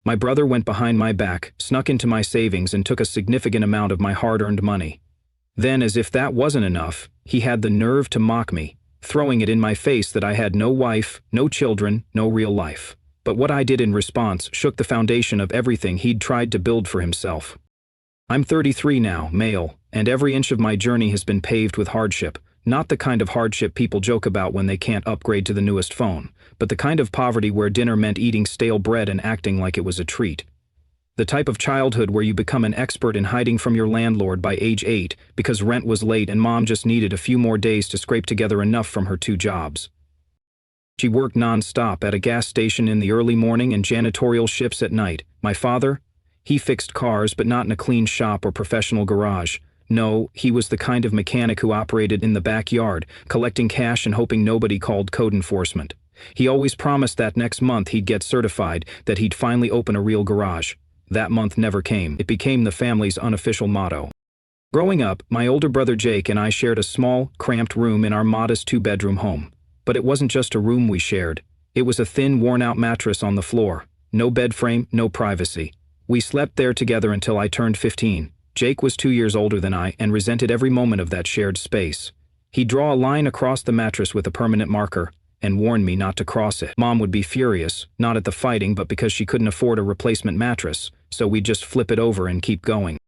My brother went behind my back, snuck into my savings and took a significant amount of my hard-earned money. Then, as if that wasn't enough, he had the nerve to mock me, throwing it in my face that I had no wife, no children, no real life. But what I did in response shook the foundation of everything he'd tried to build for himself. I'm 33 now, male, and every inch of my journey has been paved with hardship. Not the kind of hardship people joke about when they can't upgrade to the newest phone, but the kind of poverty where dinner meant eating stale bread and acting like it was a treat. The type of childhood where you become an expert in hiding from your landlord by age 8 because rent was late and mom just needed a few more days to scrape together enough from her 2 jobs. She worked non-stop at a gas station in the early morning and janitorial shifts at night. My father? He fixed cars, but not in a clean shop or professional garage. No, he was the kind of mechanic who operated in the backyard, collecting cash and hoping nobody called code enforcement. He always promised that next month he'd get certified, that he'd finally open a real garage. That month never came. It became the family's unofficial motto. Growing up, my older brother Jake and I shared a small, cramped room in our modest 2-bedroom home. But it wasn't just a room we shared. It was a thin, worn-out mattress on the floor. No bed frame, no privacy. We slept there together until I turned 15. Jake was 2 years older than I and resented every moment of that shared space. He'd draw a line across the mattress with a permanent marker and warn me not to cross it. Mom would be furious, not at the fighting but because she couldn't afford a replacement mattress, so we'd just flip it over and keep going.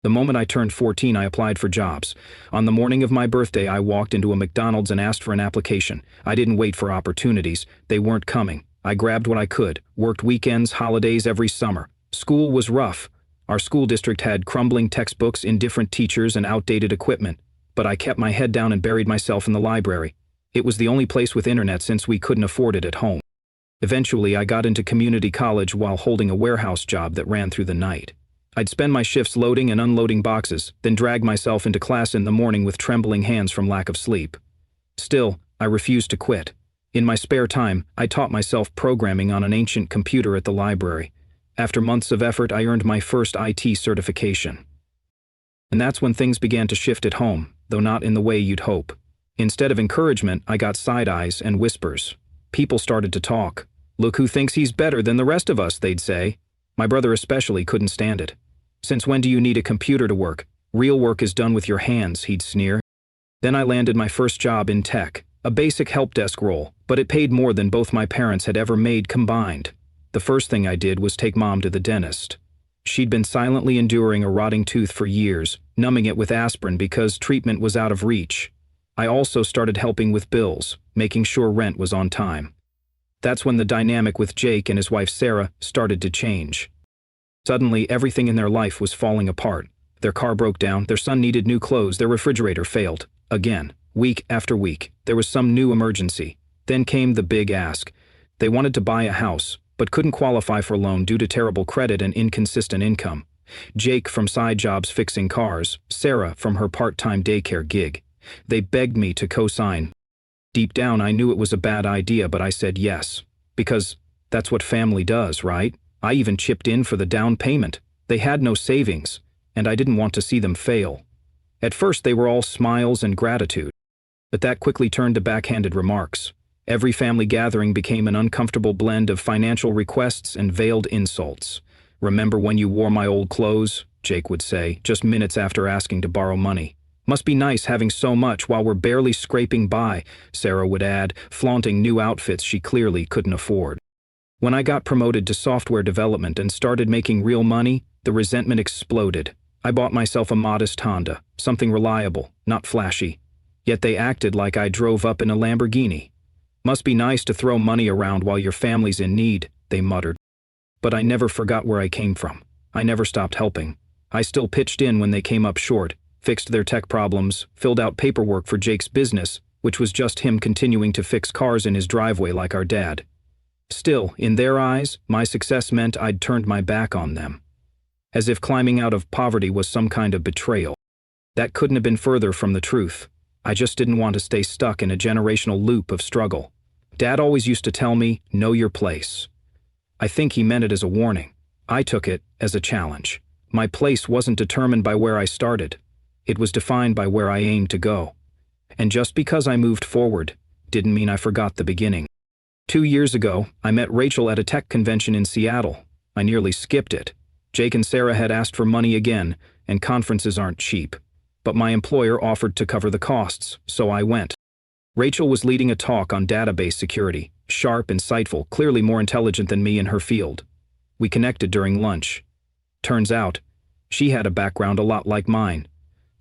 The moment I turned 14, I applied for jobs. On the morning of my birthday, I walked into a McDonald's and asked for an application. I didn't wait for opportunities. They weren't coming. I grabbed what I could, worked weekends, holidays every summer. School was rough. Our school district had crumbling textbooks, indifferent teachers, and outdated equipment. But I kept my head down and buried myself in the library. It was the only place with internet since we couldn't afford it at home. Eventually, I got into community college while holding a warehouse job that ran through the night. I'd spend my shifts loading and unloading boxes, then drag myself into class in the morning with trembling hands from lack of sleep. Still, I refused to quit. In my spare time, I taught myself programming on an ancient computer at the library. After months of effort, I earned my first IT certification. And that's when things began to shift at home, though not in the way you'd hope. Instead of encouragement, I got side eyes and whispers. People started to talk. "Look who thinks he's better than the rest of us," they'd say. My brother especially couldn't stand it. "Since when do you need a computer to work? Real work is done with your hands," he'd sneer. Then I landed my first job in tech, a basic help desk role, but it paid more than both my parents had ever made combined. The first thing I did was take Mom to the dentist. She'd been silently enduring a rotting tooth for years, numbing it with aspirin because treatment was out of reach. I also started helping with bills, making sure rent was on time. That's when the dynamic with Jake and his wife Sarah started to change. Suddenly, everything in their life was falling apart. Their car broke down, their son needed new clothes, their refrigerator failed. Again, week after week, there was some new emergency. Then came the big ask. They wanted to buy a house, but couldn't qualify for a loan due to terrible credit and inconsistent income. Jake from side jobs fixing cars, Sarah from her part-time daycare gig. They begged me to co-sign. Deep down, I knew it was a bad idea, but I said yes. Because that's what family does, right? I even chipped in for the down payment. They had no savings, and I didn't want to see them fail. At first, they were all smiles and gratitude. But that quickly turned to backhanded remarks. Every family gathering became an uncomfortable blend of financial requests and veiled insults. "Remember when you wore my old clothes?" Jake would say, just minutes after asking to borrow money. "Must be nice having so much while we're barely scraping by," Sarah would add, flaunting new outfits she clearly couldn't afford. When I got promoted to software development and started making real money, the resentment exploded. I bought myself a modest Honda, something reliable, not flashy. Yet they acted like I drove up in a Lamborghini. "Must be nice to throw money around while your family's in need," they muttered. But I never forgot where I came from. I never stopped helping. I still pitched in when they came up short, fixed their tech problems, filled out paperwork for Jake's business, which was just him continuing to fix cars in his driveway like our dad. Still, in their eyes, my success meant I'd turned my back on them. As if climbing out of poverty was some kind of betrayal. That couldn't have been further from the truth. I just didn't want to stay stuck in a generational loop of struggle. Dad always used to tell me, "Know your place." I think he meant it as a warning. I took it as a challenge. My place wasn't determined by where I started. It was defined by where I aimed to go. And just because I moved forward didn't mean I forgot the beginning. 2 years ago, I met Rachel at a tech convention in Seattle. I nearly skipped it. Jake and Sarah had asked for money again, and conferences aren't cheap. But my employer offered to cover the costs, so I went. Rachel was leading a talk on database security, sharp, insightful, clearly more intelligent than me in her field. We connected during lunch. Turns out, she had a background a lot like mine.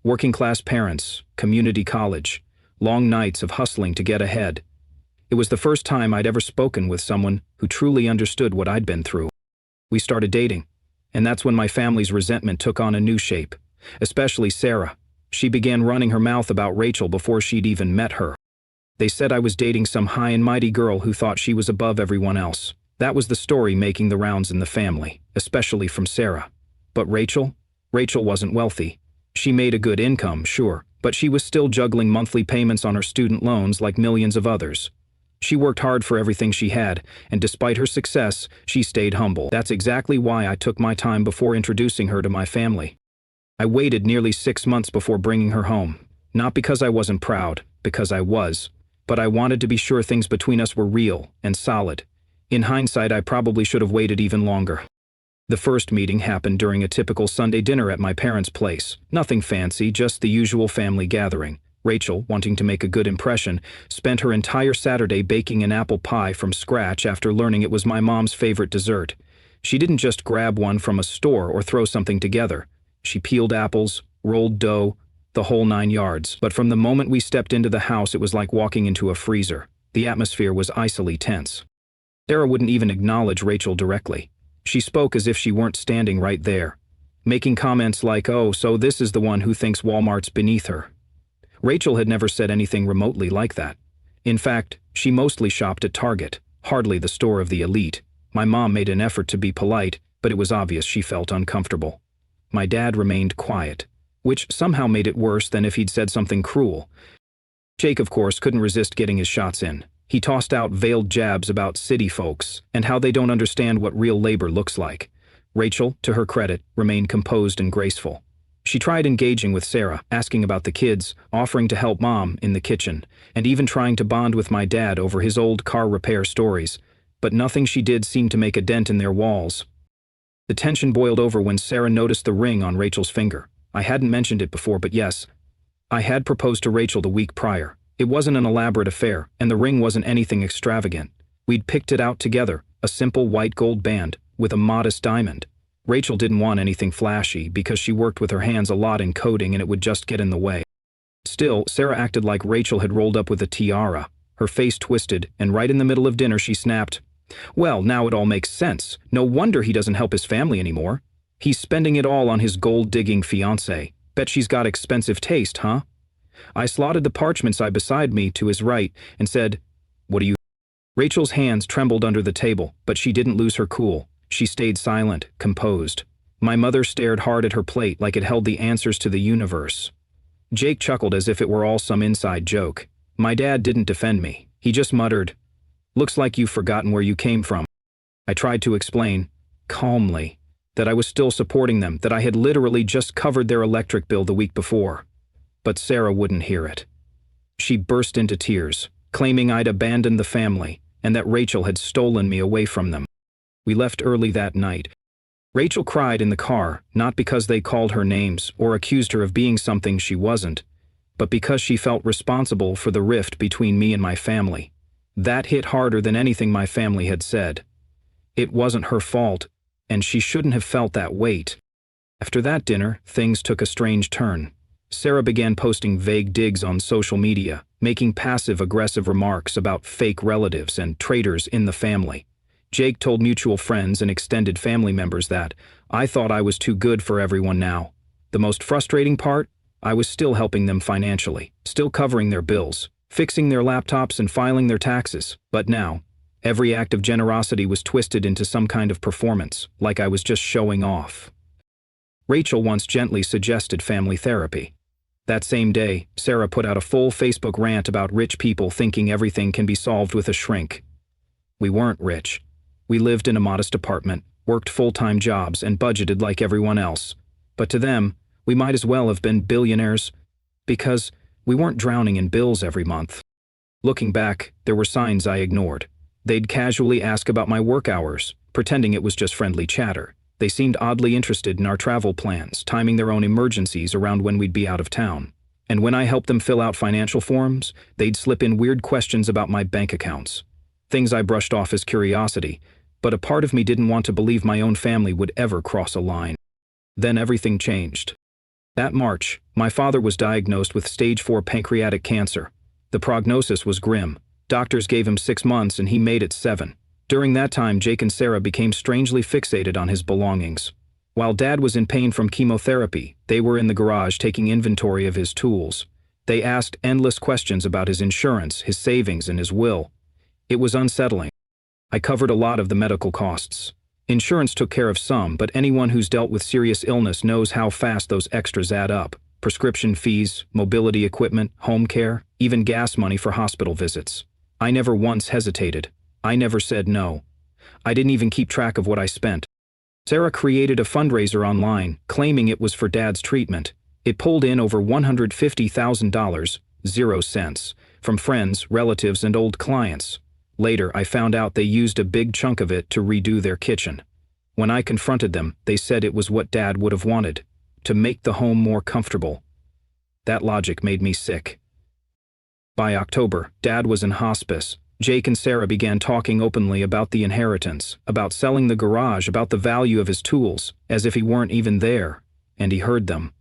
Working-class parents, community college, long nights of hustling to get ahead. It was the first time I'd ever spoken with someone who truly understood what I'd been through. We started dating, and that's when my family's resentment took on a new shape, especially Sarah. She began running her mouth about Rachel before she'd even met her. They said I was dating some high and mighty girl who thought she was above everyone else. That was the story making the rounds in the family, especially from Sarah. But Rachel wasn't wealthy. She made a good income, sure, but she was still juggling monthly payments on her student loans like millions of others. She worked hard for everything she had, and despite her success, she stayed humble. That's exactly why I took my time before introducing her to my family. I waited nearly 6 months before bringing her home. Not because I wasn't proud, because I was. But I wanted to be sure things between us were real and solid. In hindsight, I probably should have waited even longer. The first meeting happened during a typical Sunday dinner at my parents' place. Nothing fancy, just the usual family gathering. Rachel, wanting to make a good impression, spent her entire Saturday baking an apple pie from scratch after learning it was my mom's favorite dessert. She didn't just grab one from a store or throw something together. She peeled apples, rolled dough, the whole 9 yards. But from the moment we stepped into the house, it was like walking into a freezer. The atmosphere was icily tense. Sarah wouldn't even acknowledge Rachel directly. She spoke as if she weren't standing right there, making comments like, "Oh, so this is the one who thinks Walmart's beneath her." Rachel had never said anything remotely like that. In fact, she mostly shopped at Target, hardly the store of the elite. My mom made an effort to be polite, but it was obvious she felt uncomfortable. My dad remained quiet, which somehow made it worse than if he'd said something cruel. Jake, of course, couldn't resist getting his shots in. He tossed out veiled jabs about city folks and how they don't understand what real labor looks like. Rachel, to her credit, remained composed and graceful. She tried engaging with Sarah, asking about the kids, offering to help Mom in the kitchen, and even trying to bond with my dad over his old car repair stories. But nothing she did seemed to make a dent in their walls. The tension boiled over when Sarah noticed the ring on Rachel's finger. I hadn't mentioned it before, but yes, I had proposed to Rachel the week prior. It wasn't an elaborate affair, and the ring wasn't anything extravagant. We'd picked it out together, a simple white gold band, with a modest diamond. Rachel didn't want anything flashy because she worked with her hands a lot in coding and it would just get in the way. Still, Sarah acted like Rachel had rolled up with a tiara. Her face twisted, and right in the middle of dinner she snapped, "Well, now it all makes sense. No wonder he doesn't help his family anymore. He's spending it all on his gold-digging fiancée. Bet she's got expensive taste, huh?" I slotted the parchment side beside me to his right and said, "What do you—" Rachel's hands trembled under the table, but she didn't lose her cool. She stayed silent, composed. My mother stared hard at her plate like it held the answers to the universe. Jake chuckled as if it were all some inside joke. My dad didn't defend me. He just muttered, "Looks like you've forgotten where you came from." I tried to explain, calmly, that I was still supporting them, that I had literally just covered their electric bill the week before. But Sarah wouldn't hear it. She burst into tears, claiming I'd abandoned the family and that Rachel had stolen me away from them. We left early that night. Rachel cried in the car, not because they called her names or accused her of being something she wasn't, but because she felt responsible for the rift between me and my family. That hit harder than anything my family had said. It wasn't her fault, and she shouldn't have felt that weight. After that dinner, things took a strange turn. Sarah began posting vague digs on social media, making passive-aggressive remarks about fake relatives and traitors in the family. Jake told mutual friends and extended family members that I thought I was too good for everyone now. The most frustrating part? I was still helping them financially, still covering their bills, fixing their laptops and filing their taxes. But now, every act of generosity was twisted into some kind of performance, like I was just showing off. Rachel once gently suggested family therapy. That same day, Sarah put out a full Facebook rant about rich people thinking everything can be solved with a shrink. We weren't rich. We lived in a modest apartment, worked full-time jobs, and budgeted like everyone else. But to them, we might as well have been billionaires, because we weren't drowning in bills every month. Looking back, there were signs I ignored. They'd casually ask about my work hours, pretending it was just friendly chatter. They seemed oddly interested in our travel plans, timing their own emergencies around when we'd be out of town. And when I helped them fill out financial forms, they'd slip in weird questions about my bank accounts. Things I brushed off as curiosity, but a part of me didn't want to believe my own family would ever cross a line. Then everything changed. That March, my father was diagnosed with stage 4 pancreatic cancer. The prognosis was grim. Doctors gave him 6 months and he made it 7. During that time, Jake and Sarah became strangely fixated on his belongings. While Dad was in pain from chemotherapy, they were in the garage taking inventory of his tools. They asked endless questions about his insurance, his savings, and his will. It was unsettling. I covered a lot of the medical costs. Insurance took care of some, but anyone who's dealt with serious illness knows how fast those extras add up. Prescription fees, mobility equipment, home care, even gas money for hospital visits. I never once hesitated. I never said no. I didn't even keep track of what I spent. Sarah created a fundraiser online, claiming it was for Dad's treatment. It pulled in over $150,000, 0 cents, from friends, relatives, and old clients. Later, I found out they used a big chunk of it to redo their kitchen. When I confronted them, they said it was what Dad would have wanted, to make the home more comfortable. That logic made me sick. By October, Dad was in hospice. Jake and Sarah began talking openly about the inheritance, about selling the garage, about the value of his tools, as if he weren't even there, and he heard them.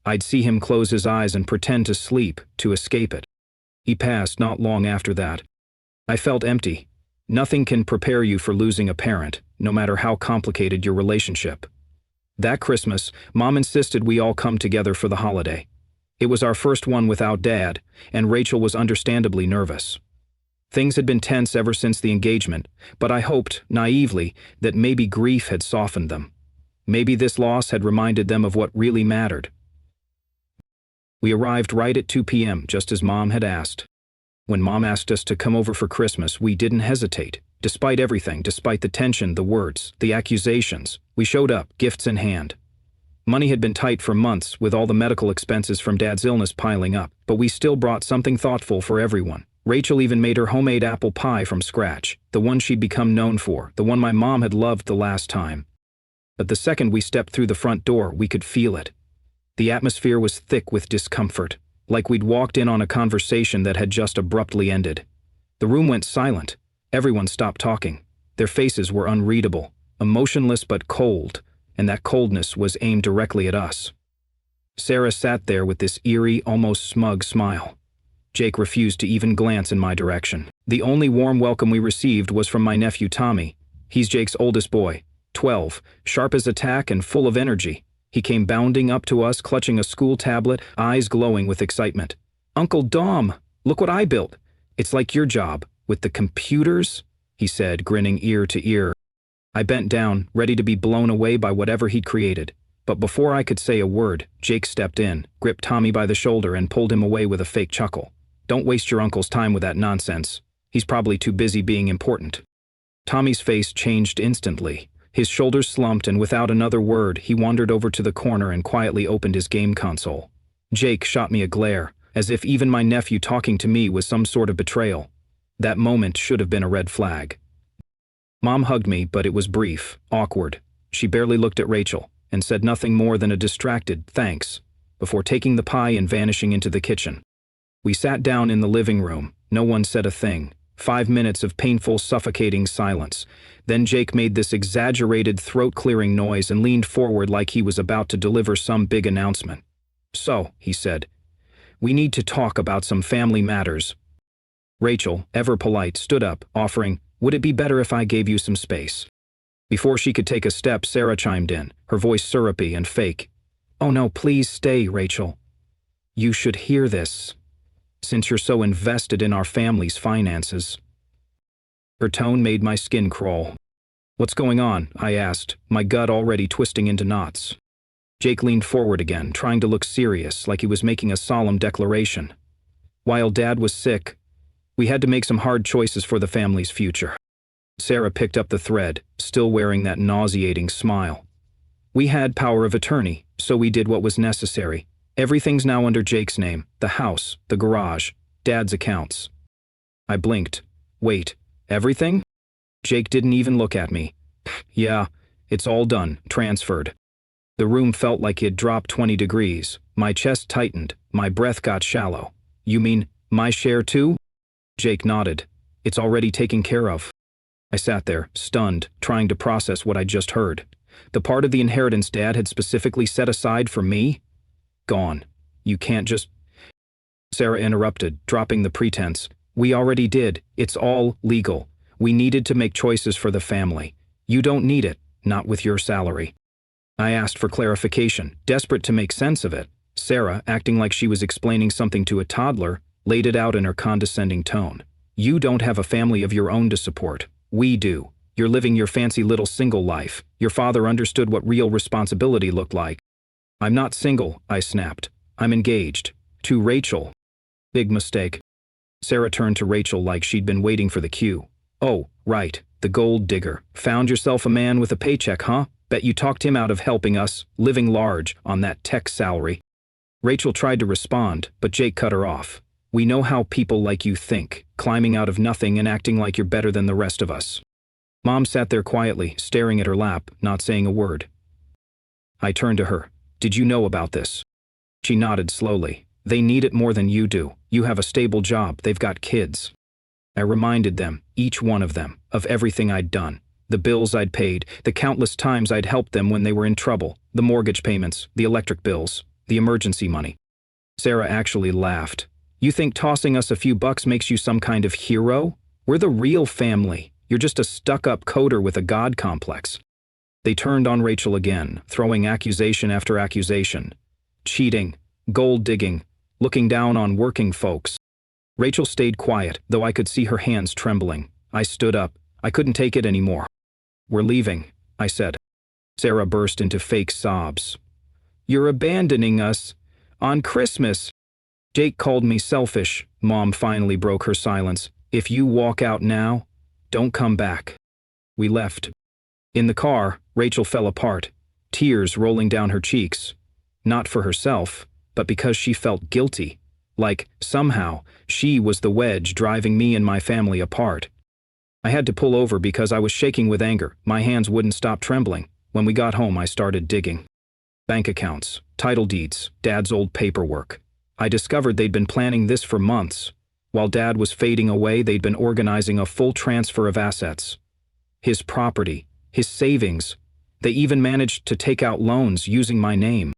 I'd see him close his eyes and pretend to sleep, to escape it. He passed not long after that. I felt empty. Nothing can prepare you for losing a parent, no matter how complicated your relationship. That Christmas, Mom insisted we all come together for the holiday. It was our first one without Dad, and Rachel was understandably nervous. Things had been tense ever since the engagement, but I hoped, naively, that maybe grief had softened them. Maybe this loss had reminded them of what really mattered. We arrived right at 2 p.m., just as Mom had asked. When Mom asked us to come over for Christmas, we didn't hesitate. Despite everything, despite the tension, the words, the accusations, we showed up, gifts in hand. Money had been tight for months, with all the medical expenses from Dad's illness piling up, but we still brought something thoughtful for everyone. Rachel even made her homemade apple pie from scratch, the one she'd become known for, the one my mom had loved the last time. But the second we stepped through the front door, we could feel it. The atmosphere was thick with discomfort, like we'd walked in on a conversation that had just abruptly ended. The room went silent. Everyone stopped talking. Their faces were unreadable, emotionless but cold, and that coldness was aimed directly at us. Sarah sat there with this eerie, almost smug smile. Jake refused to even glance in my direction. The only warm welcome we received was from my nephew Tommy. He's Jake's oldest boy, 12, sharp as a tack and full of energy. He came bounding up to us, clutching a school tablet, eyes glowing with excitement. "Uncle Dom, look what I built. It's like your job, with the computers," he said, grinning ear to ear. I bent down, ready to be blown away by whatever he'd created. But before I could say a word, Jake stepped in, gripped Tommy by the shoulder, and pulled him away with a fake chuckle. "Don't waste your uncle's time with that nonsense. He's probably too busy being important." Tommy's face changed instantly. His shoulders slumped, and without another word, he wandered over to the corner and quietly opened his game console. Jake shot me a glare, as if even my nephew talking to me was some sort of betrayal. That moment should have been a red flag. Mom hugged me, but it was brief, awkward. She barely looked at Rachel, and said nothing more than a distracted "thanks," before taking the pie and vanishing into the kitchen. We sat down in the living room. No one said a thing. 5 minutes of painful, suffocating silence. Then Jake made this exaggerated, throat-clearing noise and leaned forward like he was about to deliver some big announcement. "So," he said, "we need to talk about some family matters." Rachel, ever polite, stood up, offering, "Would it be better if I gave you some space?" Before she could take a step, Sarah chimed in, her voice syrupy and fake. "Oh no, please stay, Rachel. You should hear this, since you're so invested in our family's finances." Her tone made my skin crawl. "What's going on?" I asked, my gut already twisting into knots. Jake leaned forward again, trying to look serious, like he was making a solemn declaration. "While Dad was sick, we had to make some hard choices for the family's future." Sarah picked up the thread, still wearing that nauseating smile. "We had power of attorney, so we did what was necessary. Everything's now under Jake's name, the house, the garage, Dad's accounts." I blinked. "Wait, everything?" Jake didn't even look at me. Yeah, it's all done, transferred. The room felt like it dropped 20 degrees. My chest tightened. My breath got shallow. You mean, my share too? Jake nodded. It's already taken care of. I sat there, stunned, trying to process what I'd just heard. The part of the inheritance Dad had specifically set aside for me? Gone. You can't just... Sarah interrupted, dropping the pretense. We already did. It's all legal. We needed to make choices for the family. You don't need it, not with your salary. I asked for clarification, desperate to make sense of it. Sarah, acting like she was explaining something to a toddler, laid it out in her condescending tone. You don't have a family of your own to support. We do. You're living your fancy little single life. Your father understood what real responsibility looked like. I'm not single, I snapped. I'm engaged. To Rachel. Big mistake. Sarah turned to Rachel like she'd been waiting for the cue. Oh, right, the gold digger. Found yourself a man with a paycheck, huh? Bet you talked him out of helping us, living large, on that tech salary. Rachel tried to respond, but Jake cut her off. We know how people like you think, climbing out of nothing and acting like you're better than the rest of us. Mom sat there quietly, staring at her lap, not saying a word. I turned to her. Did you know about this? She nodded slowly. They need it more than you do. You have a stable job, they've got kids. I reminded them, each one of them, of everything I'd done. The bills I'd paid, the countless times I'd helped them when they were in trouble, the mortgage payments, the electric bills, the emergency money. Sarah actually laughed. You think tossing us a few bucks makes you some kind of hero? We're the real family. You're just a stuck-up coder with a god complex. They turned on Rachel again, throwing accusation after accusation. Cheating, gold digging, looking down on working folks. Rachel stayed quiet, though I could see her hands trembling. I stood up. I couldn't take it anymore. We're leaving, I said. Sarah burst into fake sobs. You're abandoning us. On Christmas. Jake called me selfish. Mom finally broke her silence. If you walk out now, don't come back. We left. In the car, Rachel fell apart, tears rolling down her cheeks. Not for herself, but because she felt guilty. Like, somehow, she was the wedge driving me and my family apart. I had to pull over because I was shaking with anger. My hands wouldn't stop trembling. When we got home, I started digging. Bank accounts, title deeds, Dad's old paperwork. I discovered they'd been planning this for months. While Dad was fading away, they'd been organizing a full transfer of assets. His property, his savings. They even managed to take out loans using my name.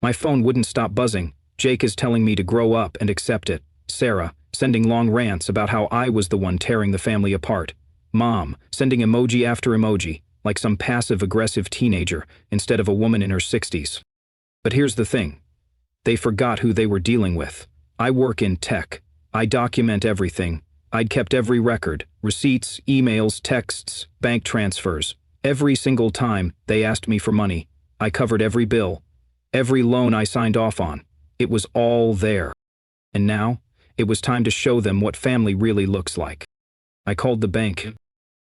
My phone wouldn't stop buzzing. Jake is telling me to grow up and accept it. Sarah, sending long rants about how I was the one tearing the family apart. Mom, sending emoji after emoji, like some passive-aggressive teenager instead of a woman in her 60s. But here's the thing. They forgot who they were dealing with. I work in tech. I document everything. I'd kept every record, receipts, emails, texts, bank transfers. Every single time they asked me for money, I covered every bill, every loan I signed off on. It was all there. And now, it was time to show them what family really looks like. I called the bank.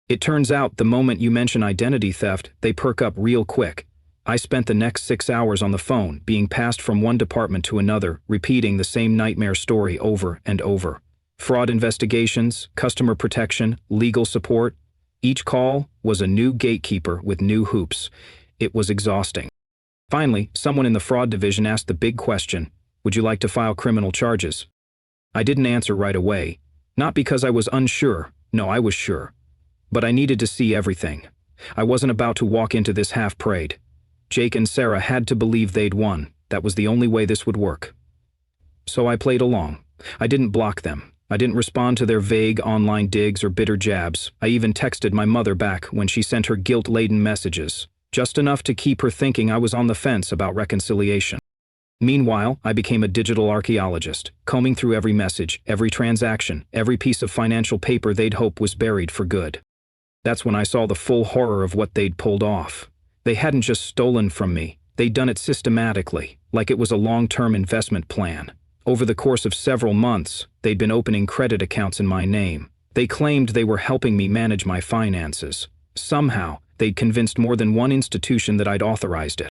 It turns out the moment you mention identity theft, they perk up real quick. I spent the next 6 hours on the phone, being passed from one department to another, repeating the same nightmare story over and over. Fraud investigations, customer protection, legal support. Each call was a new gatekeeper with new hoops. It was exhausting. Finally, someone in the fraud division asked the big question, would you like to file criminal charges? I didn't answer right away. Not because I was unsure. No, I was sure. But I needed to see everything. I wasn't about to walk into this half-prayed. Jake and Sarah had to believe they'd won. That was the only way this would work. So I played along. I didn't block them. I didn't respond to their vague online digs or bitter jabs. I even texted my mother back when she sent her guilt-laden messages, just enough to keep her thinking I was on the fence about reconciliation. Meanwhile, I became a digital archaeologist, combing through every message, every transaction, every piece of financial paper they'd hope was buried for good. That's when I saw the full horror of what they'd pulled off. They hadn't just stolen from me. They'd done it systematically, like it was a long-term investment plan. Over the course of several months, they'd been opening credit accounts in my name. They claimed they were helping me manage my finances. Somehow, they'd convinced more than one institution that I'd authorized it.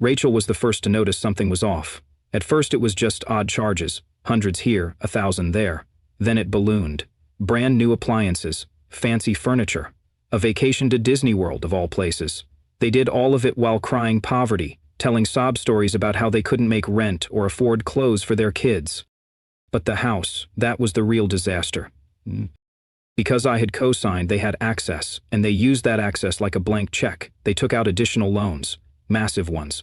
Rachel was the first to notice something was off. At first it was just odd charges, hundreds here, 1,000 there. Then it ballooned. Brand new appliances, fancy furniture. A vacation to Disney World, of all places. They did all of it while crying poverty, telling sob stories about how they couldn't make rent or afford clothes for their kids. But the house, that was the real disaster. Because I had co-signed, they had access, and they used that access like a blank check. They took out additional loans, massive ones.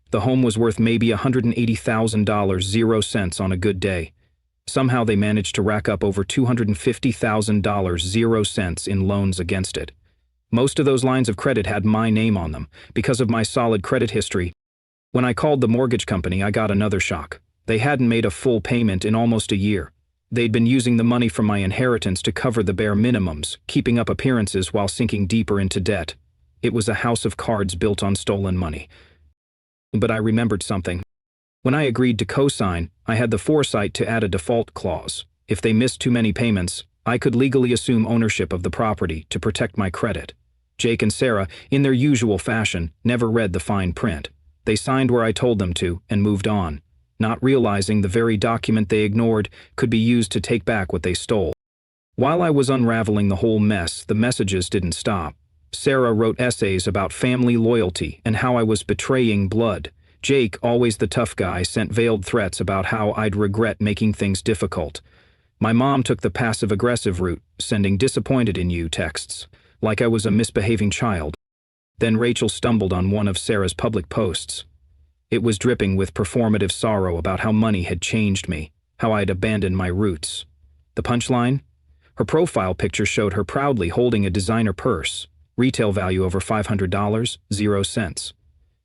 The home was worth maybe $180,000, 0 cents on a good day. Somehow they managed to rack up over $250,000, 0 cents in loans against it. Most of those lines of credit had my name on them, because of my solid credit history. When I called the mortgage company, I got another shock. They hadn't made a full payment in almost a year. They'd been using the money from my inheritance to cover the bare minimums, keeping up appearances while sinking deeper into debt. It was a house of cards built on stolen money. But I remembered something. When I agreed to co-sign, I had the foresight to add a default clause. If they missed too many payments, I could legally assume ownership of the property to protect my credit. Jake and Sarah, in their usual fashion, never read the fine print. They signed where I told them to and moved on, not realizing the very document they ignored could be used to take back what they stole. While I was unraveling the whole mess, the messages didn't stop. Sarah wrote essays about family loyalty and how I was betraying blood. Jake, always the tough guy, sent veiled threats about how I'd regret making things difficult. My mom took the passive-aggressive route, sending "disappointed in you" texts, like I was a misbehaving child. Then Rachel stumbled on one of Sarah's public posts. It was dripping with performative sorrow about how money had changed me, how I'd abandoned my roots. The punchline? Her profile picture showed her proudly holding a designer purse, retail value over $500, 0 cents.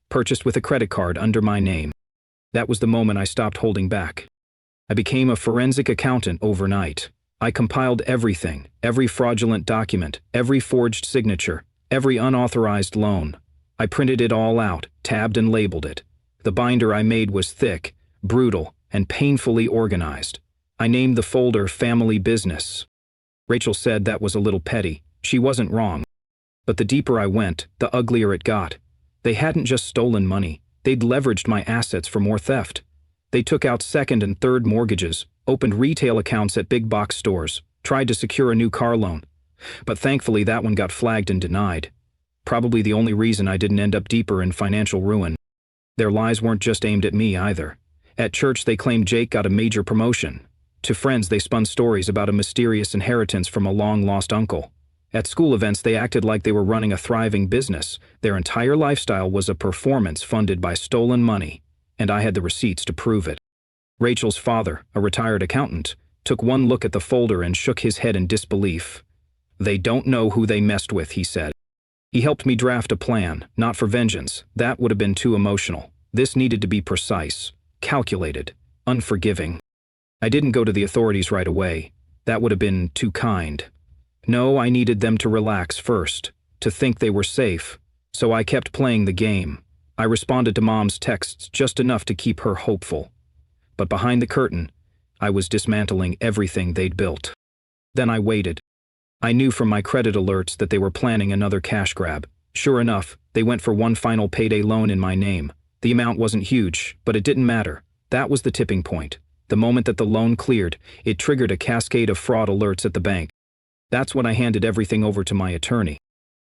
Purchased with a credit card under my name. That was the moment I stopped holding back. I became a forensic accountant overnight. I compiled everything, every fraudulent document, every forged signature, every unauthorized loan. I printed it all out, tabbed and labeled it. The binder I made was thick, brutal, and painfully organized. I named the folder Family Business. Rachel said that was a little petty. She wasn't wrong. But the deeper I went, the uglier it got. They hadn't just stolen money. They'd leveraged my assets for more theft. They took out second and third mortgages, opened retail accounts at big box stores, tried to secure a new car loan. But thankfully that one got flagged and denied. Probably the only reason I didn't end up deeper in financial ruin. Their lies weren't just aimed at me either. At church they claimed Jake got a major promotion. To friends they spun stories about a mysterious inheritance from a long-lost uncle. At school events they acted like they were running a thriving business. Their entire lifestyle was a performance funded by stolen money, and I had the receipts to prove it. Rachel's father, a retired accountant, took one look at the folder and shook his head in disbelief. "They don't know who they messed with," he said. He helped me draft a plan, not for vengeance. That would have been too emotional. This needed to be precise, calculated, unforgiving. I didn't go to the authorities right away. That would have been too kind. No, I needed them to relax first, to think they were safe. So I kept playing the game. I responded to Mom's texts just enough to keep her hopeful. But behind the curtain, I was dismantling everything they'd built. Then I waited. I knew from my credit alerts that they were planning another cash grab. Sure enough, they went for one final payday loan in my name. The amount wasn't huge, but it didn't matter. That was the tipping point. The moment that the loan cleared, it triggered a cascade of fraud alerts at the bank. That's when I handed everything over to my attorney.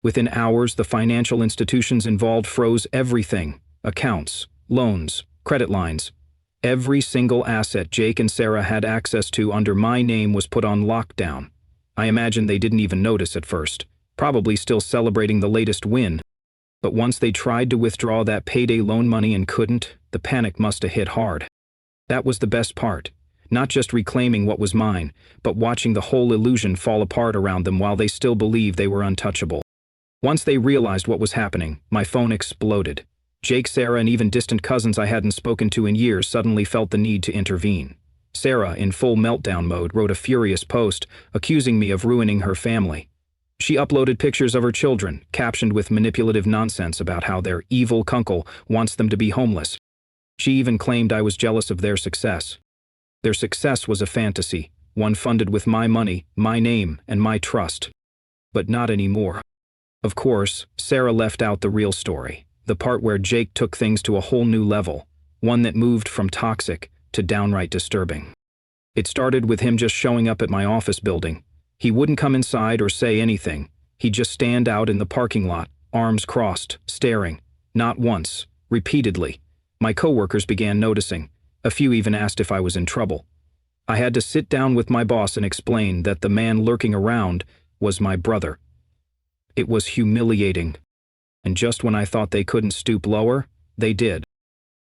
Within hours, the financial institutions involved froze everything: accounts, loans, credit lines. Every single asset Jake and Sarah had access to under my name was put on lockdown. I imagine they didn't even notice at first, probably still celebrating the latest win. But once they tried to withdraw that payday loan money and couldn't, the panic must have hit hard. That was the best part. Not just reclaiming what was mine, but watching the whole illusion fall apart around them while they still believed they were untouchable. Once they realized what was happening, my phone exploded. Jake, Sarah, and even distant cousins I hadn't spoken to in years suddenly felt the need to intervene. Sarah, in full meltdown mode, wrote a furious post, accusing me of ruining her family. She uploaded pictures of her children, captioned with manipulative nonsense about how their evil uncle wants them to be homeless. She even claimed I was jealous of their success. Their success was a fantasy, one funded with my money, my name, and my trust. But not anymore. Of course, Sarah left out the real story, the part where Jake took things to a whole new level, one that moved from toxic to downright disturbing. It started with him just showing up at my office building. He wouldn't come inside or say anything. He'd just stand out in the parking lot, arms crossed, staring. Not once, repeatedly. My coworkers began noticing. A few even asked if I was in trouble. I had to sit down with my boss and explain that the man lurking around was my brother. It was humiliating. And just when I thought they couldn't stoop lower, they did.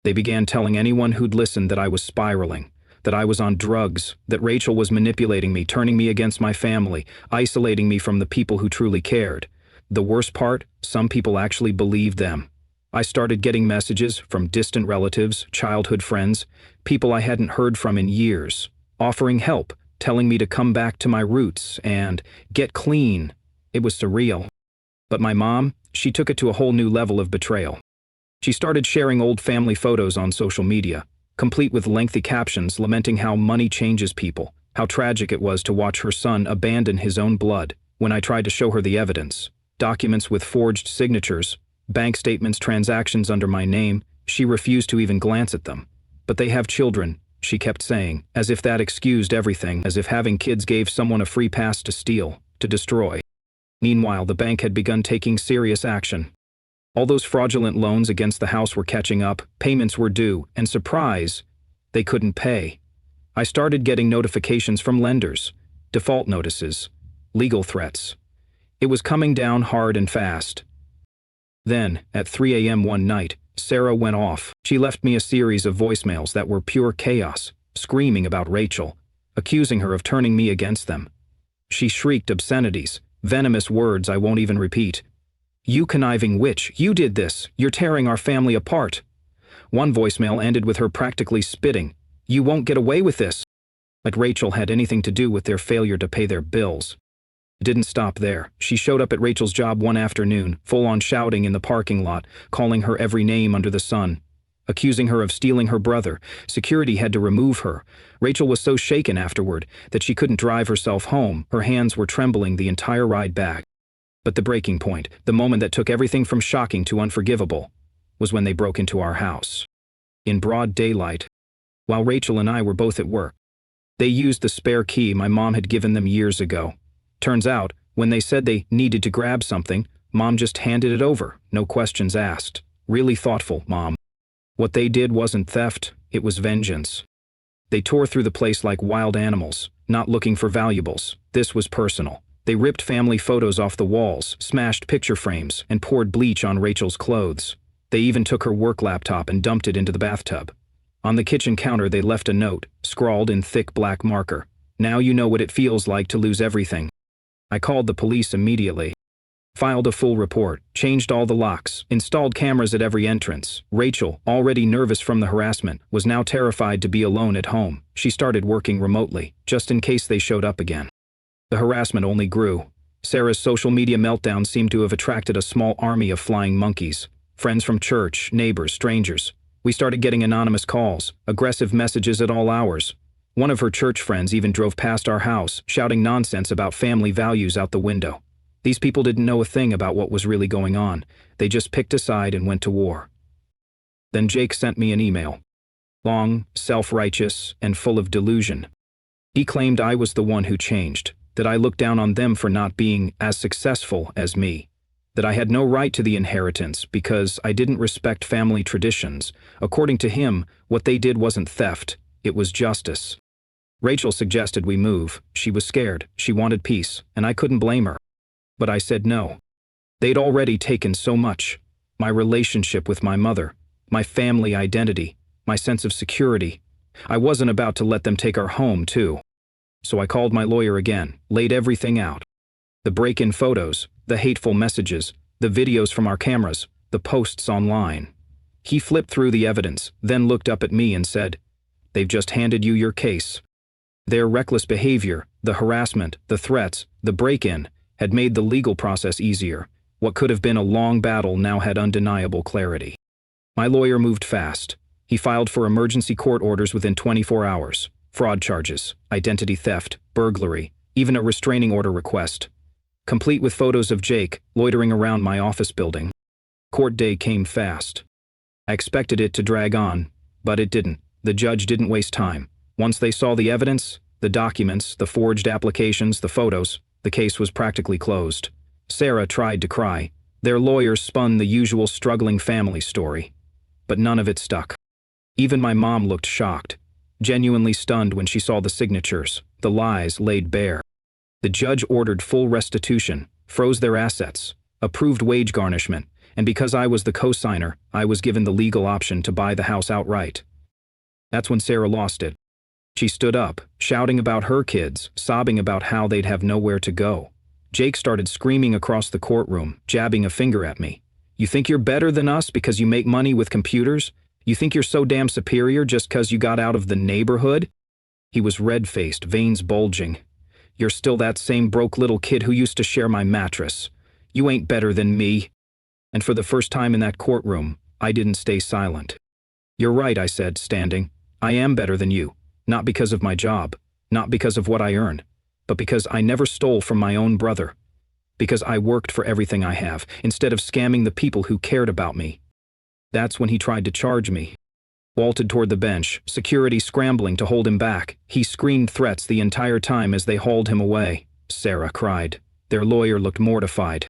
They began telling anyone who'd listened that I was spiraling, that I was on drugs, that Rachel was manipulating me, turning me against my family, isolating me from the people who truly cared. The worst part, some people actually believed them. I started getting messages from distant relatives, childhood friends, people I hadn't heard from in years, offering help, telling me to come back to my roots and get clean. It was surreal. But my mom, she took it to a whole new level of betrayal. She started sharing old family photos on social media, complete with lengthy captions lamenting how money changes people, how tragic it was to watch her son abandon his own blood. When I tried to show her the evidence, documents with forged signatures, bank statements, transactions under my name, she refused to even glance at them. But they have children, she kept saying, as if that excused everything, as if having kids gave someone a free pass to steal, to destroy. Meanwhile, the bank had begun taking serious action. All those fraudulent loans against the house were catching up, payments were due, and surprise, they couldn't pay. I started getting notifications from lenders, default notices, legal threats. It was coming down hard and fast. Then, at 3 a.m. one night, Sarah went off. She left me a series of voicemails that were pure chaos, screaming about Rachel, accusing her of turning me against them. She shrieked obscenities, venomous words I won't even repeat. "You conniving witch, you did this, you're tearing our family apart." One voicemail ended with her practically spitting, "You won't get away with this." Like Rachel had anything to do with their failure to pay their bills. It didn't stop there. She showed up at Rachel's job one afternoon, full-on shouting in the parking lot, calling her every name under the sun, accusing her of stealing her brother. Security had to remove her. Rachel was so shaken afterward that she couldn't drive herself home. Her hands were trembling the entire ride back. But the breaking point, the moment that took everything from shocking to unforgivable, was when they broke into our house. In broad daylight, while Rachel and I were both at work. They used the spare key my mom had given them years ago. Turns out, when they said they needed to grab something, Mom just handed it over, no questions asked. Really thoughtful, Mom. What they did wasn't theft, it was vengeance. They tore through the place like wild animals, not looking for valuables. This was personal. They ripped family photos off the walls, smashed picture frames, and poured bleach on Rachel's clothes. They even took her work laptop and dumped it into the bathtub. On the kitchen counter they left a note, scrawled in thick black marker. "Now you know what it feels like to lose everything." I called the police immediately. Filed a full report, changed all the locks, installed cameras at every entrance. Rachel, already nervous from the harassment, was now terrified to be alone at home. She started working remotely, just in case they showed up again. The harassment only grew. Sarah's social media meltdown seemed to have attracted a small army of flying monkeys. Friends from church, neighbors, strangers. We started getting anonymous calls, aggressive messages at all hours. One of her church friends even drove past our house, shouting nonsense about family values out the window. These people didn't know a thing about what was really going on. They just picked a side and went to war. Then Jake sent me an email. Long, self-righteous, and full of delusion. He claimed I was the one who changed, that I looked down on them for not being as successful as me, that I had no right to the inheritance because I didn't respect family traditions. According to him, what they did wasn't theft, it was justice. Rachel suggested we move. She was scared, she wanted peace, and I couldn't blame her. But I said no. They'd already taken so much. My relationship with my mother, my family identity, my sense of security. I wasn't about to let them take our home, too. So I called my lawyer again, laid everything out. The break-in photos, the hateful messages, the videos from our cameras, the posts online. He flipped through the evidence, then looked up at me and said, "They've just handed you your case." Their reckless behavior, the harassment, the threats, the break-in, had made the legal process easier. What could have been a long battle now had undeniable clarity. My lawyer moved fast. He filed for emergency court orders within 24 hours. Fraud charges, identity theft, burglary, even a restraining order request. Complete with photos of Jake loitering around my office building. Court day came fast. I expected it to drag on, but it didn't. The judge didn't waste time. Once they saw the evidence, the documents, the forged applications, the photos, the case was practically closed. Sarah tried to cry. Their lawyers spun the usual struggling family story. But none of it stuck. Even my mom looked shocked, genuinely stunned when she saw the signatures, the lies laid bare. The judge ordered full restitution, froze their assets, approved wage garnishment, and because I was the co-signer, I was given the legal option to buy the house outright. That's when Sarah lost it. She stood up, shouting about her kids, sobbing about how they'd have nowhere to go. Jake started screaming across the courtroom, jabbing a finger at me. You think you're better than us because you make money with computers? You think you're so damn superior just because you got out of the neighborhood? He was red-faced, veins bulging. You're still that same broke little kid who used to share my mattress. You ain't better than me. And for the first time in that courtroom, I didn't stay silent. You're right, I said, standing. I am better than you. Not because of my job, not because of what I earn, but because I never stole from my own brother. Because I worked for everything I have, instead of scamming the people who cared about me. That's when he tried to charge me. Vaulted toward the bench, security scrambling to hold him back. He screamed threats the entire time as they hauled him away. Sarah cried. Their lawyer looked mortified.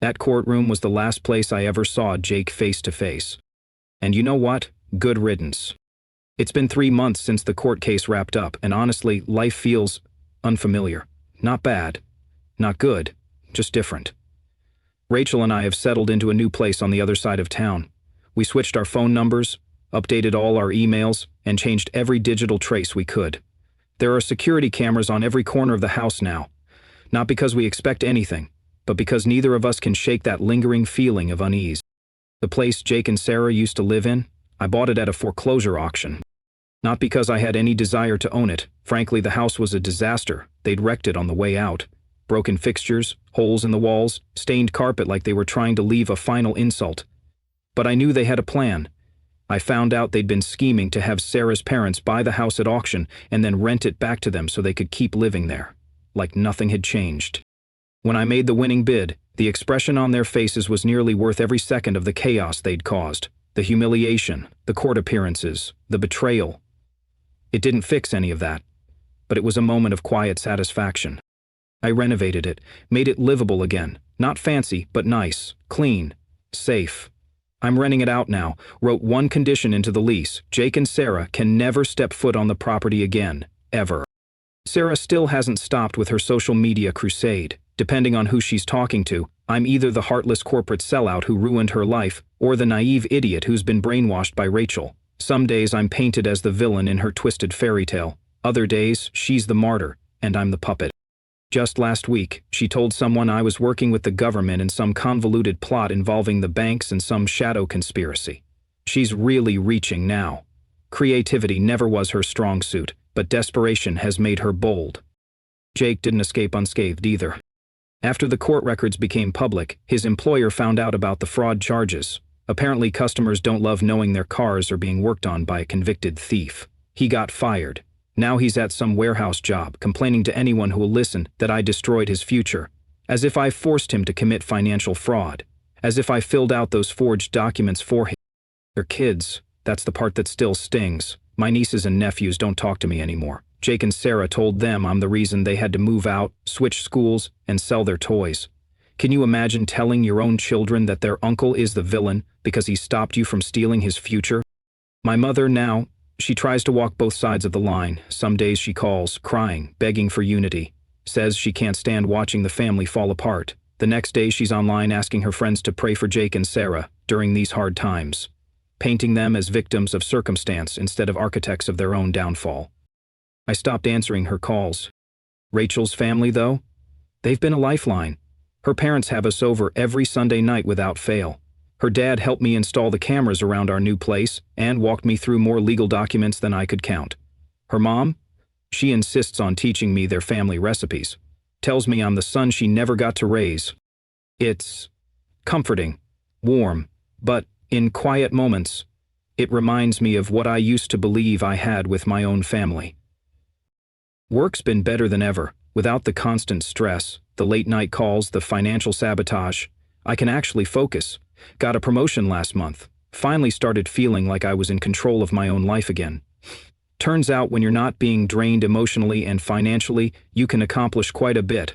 That courtroom was the last place I ever saw Jake face to face. And you know what? Good riddance. It's been 3 months since the court case wrapped up, and honestly, life feels unfamiliar. Not bad. Not good. Just different. Rachel and I have settled into a new place on the other side of town. We switched our phone numbers, updated all our emails, and changed every digital trace we could. There are security cameras on every corner of the house now. Not because we expect anything, but because neither of us can shake that lingering feeling of unease. The place Jake and Sarah used to live in, I bought it at a foreclosure auction. Not because I had any desire to own it. Frankly, the house was a disaster. They'd wrecked it on the way out. Broken fixtures, holes in the walls, stained carpet like they were trying to leave a final insult. But I knew they had a plan. I found out they'd been scheming to have Sarah's parents buy the house at auction and then rent it back to them so they could keep living there. Like nothing had changed. When I made the winning bid, the expression on their faces was nearly worth every second of the chaos they'd caused. The humiliation, the court appearances, the betrayal. It didn't fix any of that, but it was a moment of quiet satisfaction. I renovated it, made it livable again. Not fancy, but nice, clean, safe. I'm renting it out now, wrote one condition into the lease. Jake and Sarah can never step foot on the property again, ever. Sarah still hasn't stopped with her social media crusade. Depending on who she's talking to, I'm either the heartless corporate sellout who ruined her life, or the naive idiot who's been brainwashed by Rachel. Some days I'm painted as the villain in her twisted fairy tale. Other days, she's the martyr, and I'm the puppet. Just last week, she told someone I was working with the government in some convoluted plot involving the banks and some shadow conspiracy. She's really reaching now. Creativity never was her strong suit, but desperation has made her bold. Jake didn't escape unscathed either. After the court records became public, his employer found out about the fraud charges. Apparently customers don't love knowing their cars are being worked on by a convicted thief. He got fired. Now he's at some warehouse job, complaining to anyone who will listen that I destroyed his future. As if I forced him to commit financial fraud. As if I filled out those forged documents for him. Their kids, that's the part that still stings. My nieces and nephews don't talk to me anymore. Jake and Sarah told them I'm the reason they had to move out, switch schools, and sell their toys. Can you imagine telling your own children that their uncle is the villain because he stopped you from stealing his future? My mother now, she tries to walk both sides of the line. Some days she calls, crying, begging for unity. Says she can't stand watching the family fall apart. The next day she's online asking her friends to pray for Jake and Sarah during these hard times. Painting them as victims of circumstance instead of architects of their own downfall. I stopped answering her calls. Rachel's family, though? They've been a lifeline. Her parents have us over every Sunday night without fail. Her dad helped me install the cameras around our new place and walked me through more legal documents than I could count. Her mom? She insists on teaching me their family recipes. Tells me I'm the son she never got to raise. It's comforting, warm, but in quiet moments, it reminds me of what I used to believe I had with my own family. Work's been better than ever. Without the constant stress, the late-night calls, the financial sabotage, I can actually focus. Got a promotion last month. Finally started feeling like I was in control of my own life again. Turns out when you're not being drained emotionally and financially, you can accomplish quite a bit.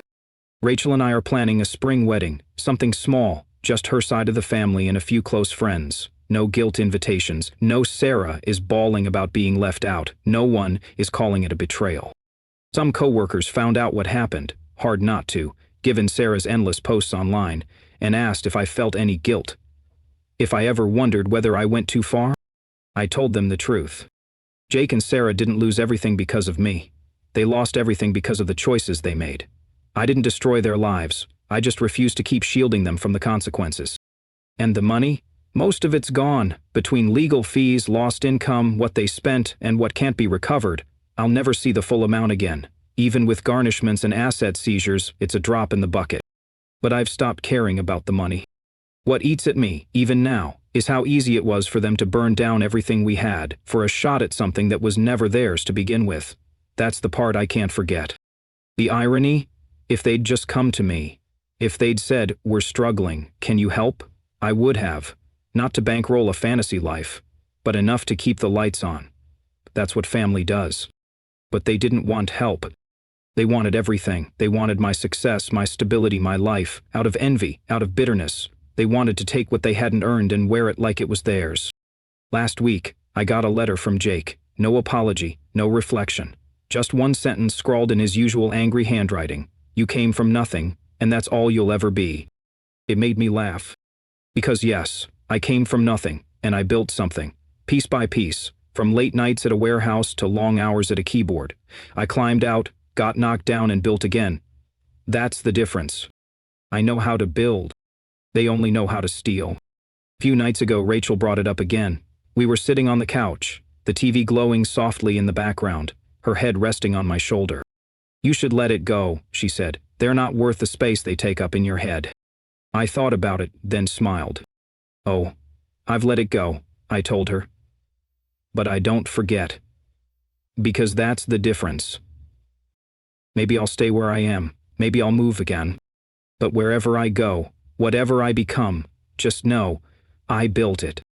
Rachel and I are planning a spring wedding, something small, just her side of the family and a few close friends. No guilt invitations. No Sarah is bawling about being left out. No one is calling it a betrayal. Some coworkers found out what happened, hard not to, given Sarah's endless posts online, and asked if I felt any guilt. If I ever wondered whether I went too far? I told them the truth. Jake and Sarah didn't lose everything because of me. They lost everything because of the choices they made. I didn't destroy their lives. I just refused to keep shielding them from the consequences. And the money? Most of it's gone. Between legal fees, lost income, what they spent, and what can't be recovered, I'll never see the full amount again. Even with garnishments and asset seizures, it's a drop in the bucket. But I've stopped caring about the money. What eats at me, even now, is how easy it was for them to burn down everything we had for a shot at something that was never theirs to begin with. That's the part I can't forget. The irony? If they'd just come to me. If they'd said, "We're struggling, can you help?" I would have. Not to bankroll a fantasy life, but enough to keep the lights on. That's what family does. But they didn't want help. They wanted everything. They wanted my success, my stability, my life, out of envy, out of bitterness. They wanted to take what they hadn't earned and wear it like it was theirs. Last week, I got a letter from Jake. No apology, no reflection. Just one sentence scrawled in his usual angry handwriting. "You came from nothing, and that's all you'll ever be." It made me laugh. Because yes, I came from nothing, and I built something, piece by piece, from late nights at a warehouse to long hours at a keyboard. I climbed out, got knocked down, and built again. That's the difference. I know how to build. They only know how to steal. A few nights ago, Rachel brought it up again. We were sitting on the couch, the TV glowing softly in the background, her head resting on my shoulder. "You should let it go," she said. "They're not worth the space they take up in your head." I thought about it, then smiled. "Oh, I've let it go," I told her. "But I don't forget. Because that's the difference. Maybe I'll stay where I am. Maybe I'll move again. But wherever I go, whatever I become, just know, I built it."